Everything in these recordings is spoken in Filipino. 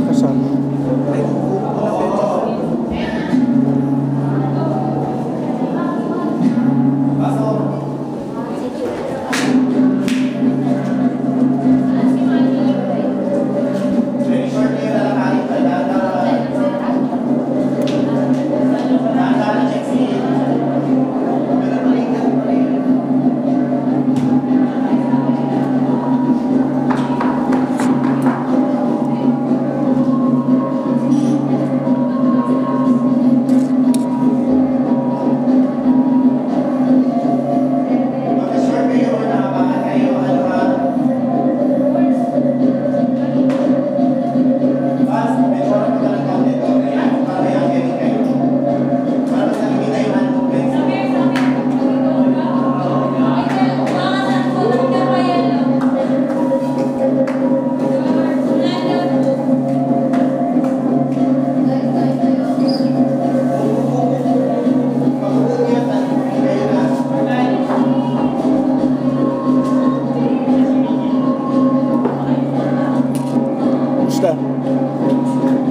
walang kasama.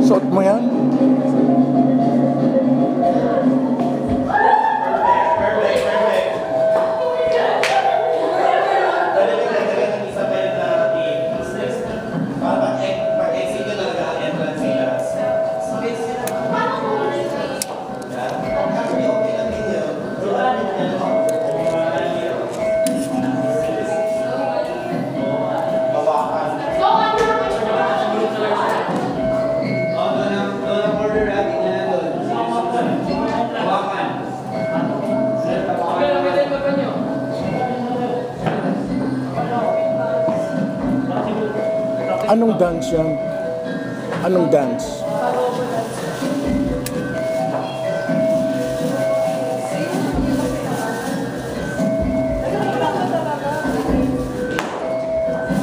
Suot mo yan? Anong dance yan? Anong dance?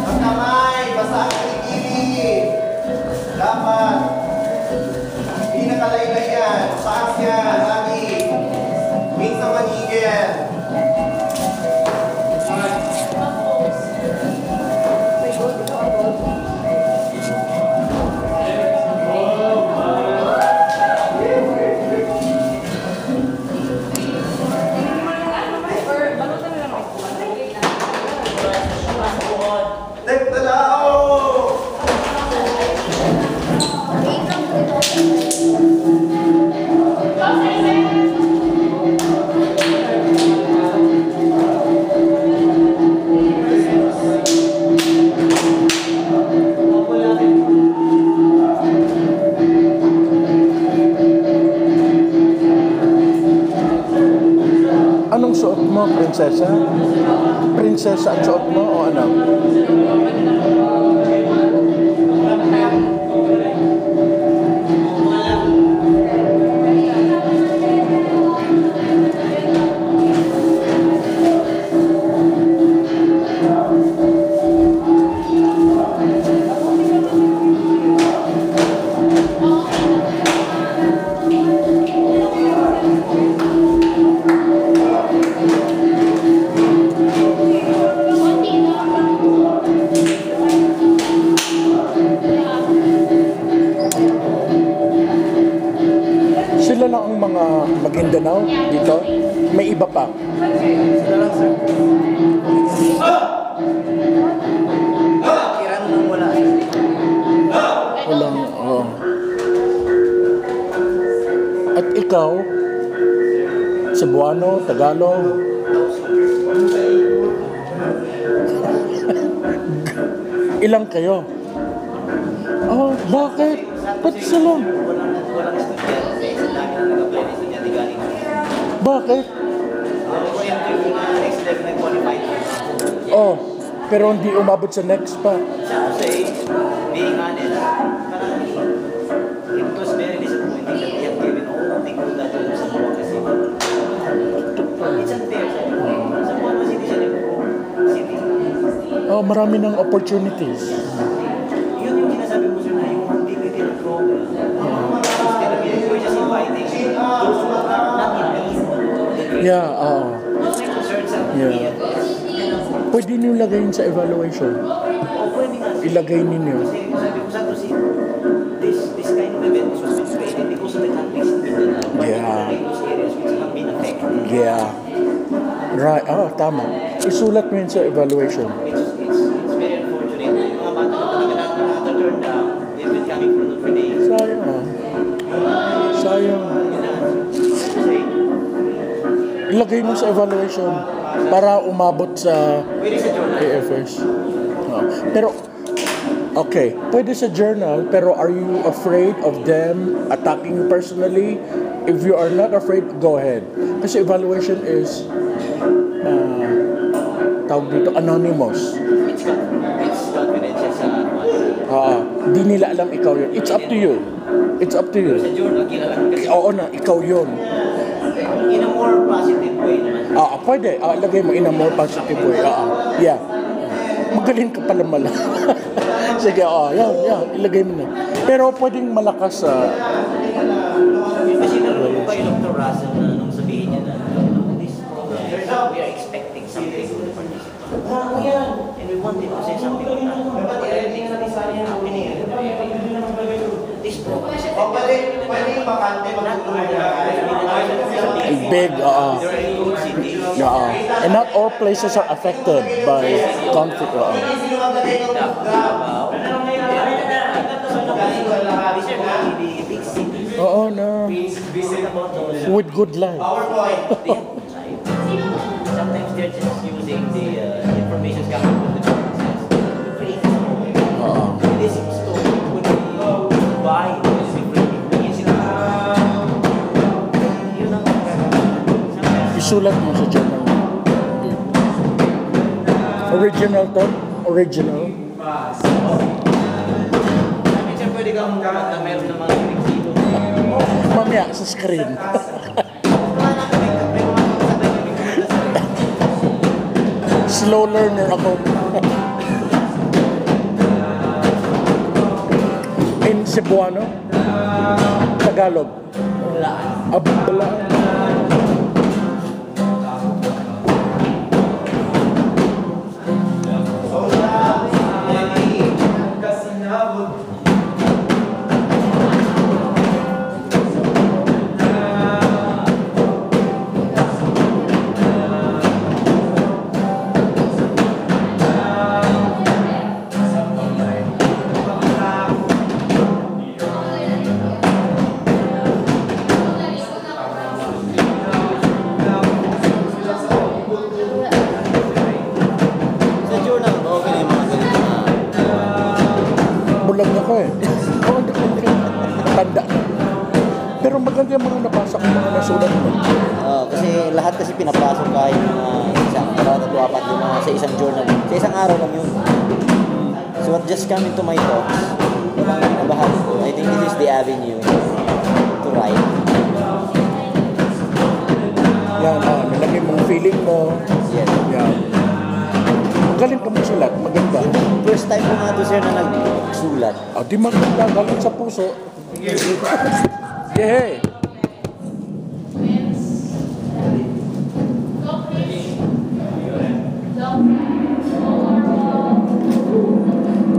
Magkamay, basa ang kilikili. Dapat. Hindi nakalaylay yan. Taas yan, lagi. Minsan manigil. Anong suot mo, prinsesa? Prinsesa ang suot mo o ano? Sila lang ang mga Maguindanao dito? May iba pa? Kiran nang wala. Walang, oh. At ikaw, Cebuano, Tagalog? Ilang kayo? Oh, bakit? Ba't sila? Walang estudyante. Sa dami na nag-apply na estudyante galing. Bakit? Yung next level na qualified. Oh, pero hindi umabot sa next pa. Kasi being honest, parang it was very disappointing that we have given all the good that sa buwan kasi. It's unfair. Sa buwan kasi hindi siya city. Oh, marami ng opportunities. Yun yung sinasabi mo sir na yung dignity of law. We're just inviting those who are not in the Yeah, oo. concerns sa Yeah. Pwede niyo lagayin sa evaluation. o pwede nga. Ilagay ninyo. Kasi sabi ko sa to si Right, tama. Isulat mo yun sa evaluation. It's very unfortunate. Yung mga bata na talaga na turn down, they've been coming for Notre Dame. Sayang Sayang. Yun na. Kasi, Ilagay mo sa evaluation para umabot sa pwede sa journal. AFS. Pero, okay, pwede sa journal, pero are you afraid of them attacking you personally? If you are not afraid, go ahead. Kasi evaluation is, tawag dito, anonymous. It's confidential sa Di nila alam ikaw yun. It's up to you. It's up to you. Sa journal, kilala kasi Oo na, ikaw yun. in a more positive way naman. Pwede. Lagay mo in a more positive way. Yeah. Magaling ka pala Sige, yan. Ilagay mo na. Pero pwedeng malakas sa... Kasi nalulog pa yung Dr. Russell na nung sabihin niya na this we are expecting something from the participants. And we want them to say something on that. But everything that is happening in the area, this program is effective. Big, There are two cities. And not all places are affected by conflict. Davao. These are not the big cities. No. About those. With good life. They have good life. Sometimes they're just using the information coming from the provinces to create a story. This story would be by different music. Yun ang sometimes Isulat mo sa journal. Original to? Original? minsan pwede kang magkakat na meron ng mga lyrics dito. Mamaya sa screen. Slow learner ako. In Cebuano? Tagalog? Balaan. Sa journal, okay na yung mga ganito na Bulag ako eh. Tanda na. Pero maganda yung mga nabasa ko, mga nasulat mo. kasi lahat kasi pinapasok kahit isang tatlo, apat, lima sa isang journal. Sa isang araw lang yun. So what just come into my thoughts, nabahagi ko, I think this is the avenue to write. Yan, nilagay mong feeling mo. Yes. Yan. Galing ka magsulat, maganda. First time ko nga to sir na nagsulat. Di maganda, galing sa puso. Yeah.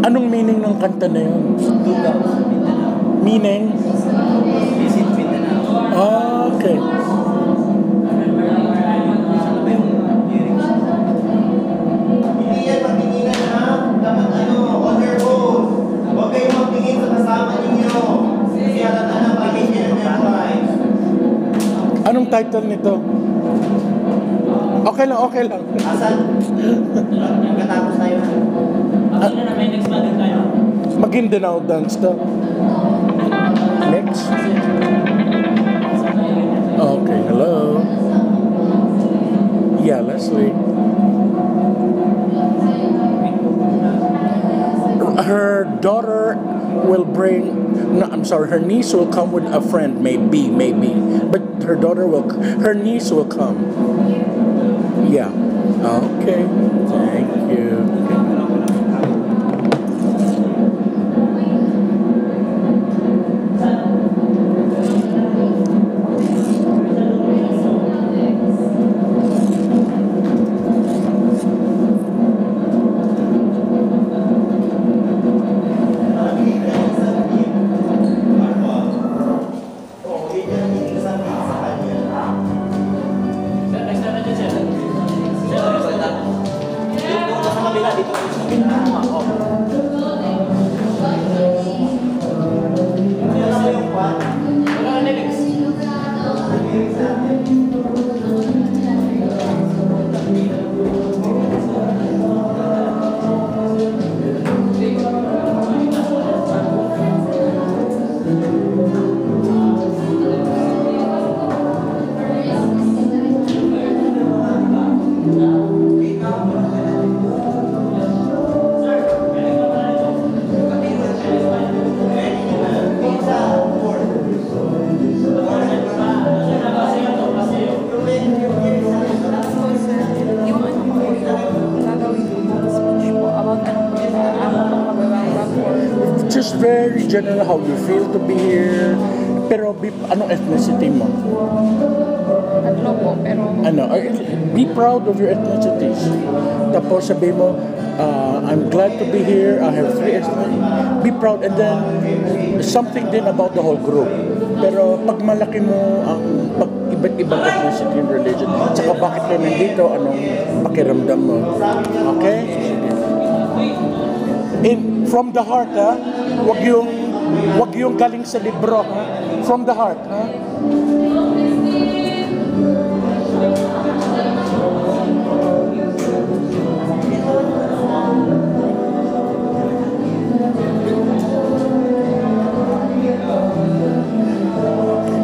Anong meaning ng kanta na yun? Lugaw sa Mindanao. Meaning? Visit Mindanao. Okay. Saan ba yung lyrics? Hindi yan magtinginan ha. Dapat on your own. Huwag kayong magtingin sa kasama ninyo. Kasi halata ng pamilya ng memorize. Anong title nito? Okay lang. Asan? Nagkatapos tayo na. May next month tayo. Maguindanao dance to. Next. Okay, hello. Yeah, Leslie. Her daughter will bring, no, I'm sorry, her niece will come with a friend, maybe. But her niece will come. Yeah. Okay. Thank you. general, how you feel to be here. Pero anong ethnicity mo? Tatlo po, pero Be proud of your ethnicities. Tapos sabi mo, I'm glad to be here. I have 3 ethnicities. Be proud, and then something din about the whole group. Pero pag malaki mo ang iba't ibang ethnicity and religion, tsaka bakit ka nandito, anong pakiramdam mo? Okay? From the heart, ha? Wag yung galing sa libro, ha? From the heart, ha?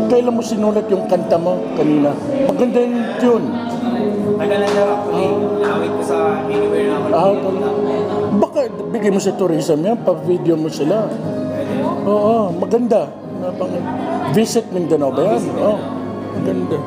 Kailan mo sinulat yung kanta mo kanina? Maganda yung tune. Tagal na daw actually. Naawit ko sa anywhere na ako. Baka bigay mo sa tourism yan, pa-video mo sila. Oo, maganda. Visit Mindanao ba yan? Oo, maganda.